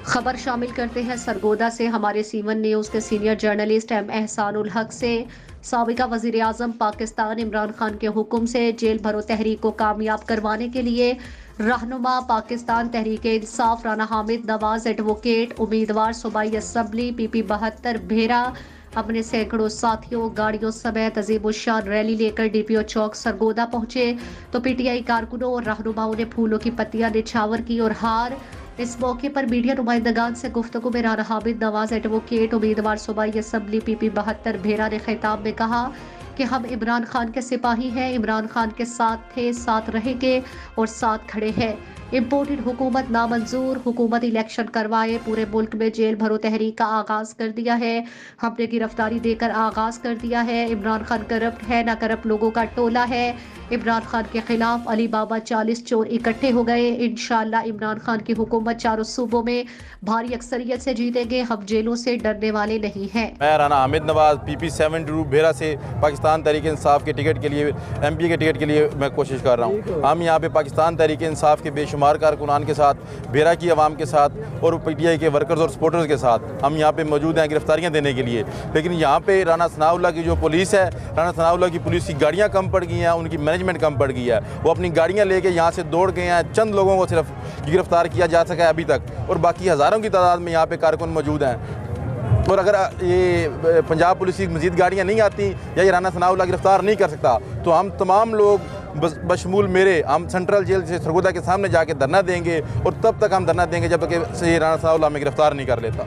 खबर शामिल करते हैं सरगोदा से। हमारे सीवन न्यूज के सीनियर जर्नलिस्ट एम एहसानुल हक से। साबिका वजीर आजम पाकिस्तान इमरान खान के हुक्म से जेल भरो तहरीक को कामयाब करवाने के लिए रहनुमा पाकिस्तान तहरीक इंसाफ राना हामिद नवाज एडवोकेट उम्मीदवार सूबाई असम्बली PP 72 भेरा अपने सैकड़ों साथियों गाड़ियों समेत अजीबुशान रैली लेकर DPO चौक सरगोदा पहुंचे तो PTI कारकुनों और रहनुमाओं ने फूलों की पत्तियां निछावर की और हार। इस मौके पर मीडिया नुमाइंदगान से गुफ्तगू में राना हामिद नवाज एडवोकेट उम्मीदवार सूबाई असम्बली PP 72 भेरा ने खिताब में कहा कि हम इमरान खान के सिपाही हैं, इमरान खान के साथ थे, साथ रहेंगे और साथ खड़े हैं। इम्पोर्टेड हुकूमत नामंजूर, हुकूमत इलेक्शन करवाए, पूरे मुल्क में जेल भरो तहरीक का आगाज कर दिया है। हमने गिरफ्तारी देकर आगाज कर दिया है। इमरान खान करप्ट है, ना करप्ट लोगों का टोला है। इमरान खान के खिलाफ अली बाबा 40 चोर इकट्ठे हो गए। इंशाअल्लाह इमरान खान की हुकूमत चारों सूबों में भारी अक्सरियत से जीतेंगे। हम जेलों से डरने वाले नहीं हैं। मैं राना हामिद नवाज PP 72 भेरा से पाकिस्तान तहरीक इंसाफ के टिकट के लिए MP के टिकट के लिए मैं कोशिश कर रहा हूँ। हम यहाँ पे पाकिस्तान तहरीक इंसाफ के बेशुमार कारकुनान के साथ, भेरा की आवाम के साथ और PTI के वर्कर्स और सपोर्टर्स के साथ हम यहाँ पे मौजूद हैं गिरफ्तारियाँ देने के लिए। लेकिन यहाँ पे राना सनाउल्लाह की जो पुलिस है, राना सनाउल्लाह की पुलिस की गाड़ियाँ कम पड़ गई हैं, उनकी मैनेजमेंट कम पड़ गई है। वो अपनी गाड़ियाँ लेके यहाँ से दौड़ गए हैं। चंद लोगों को सिर्फ गिरफ्तार किया जा सका है अभी तक और बाकी हज़ारों की तादाद में यहाँ पे कारकुन मौजूद हैं। और अगर ये पंजाब पुलिस की मज़ीद गाड़ियाँ नहीं आती या ये राना सनाउल्लाह गिरफ्तार नहीं कर सकता तो हम तमाम लोग बशमूल मेरे हम सेंट्रल जेल से सरगोदा के सामने जाके धरना देंगे और तब तक हम धरना देंगे जब तक ये राना सनाउल्लाह हमें गिरफ्तार नहीं कर लेता।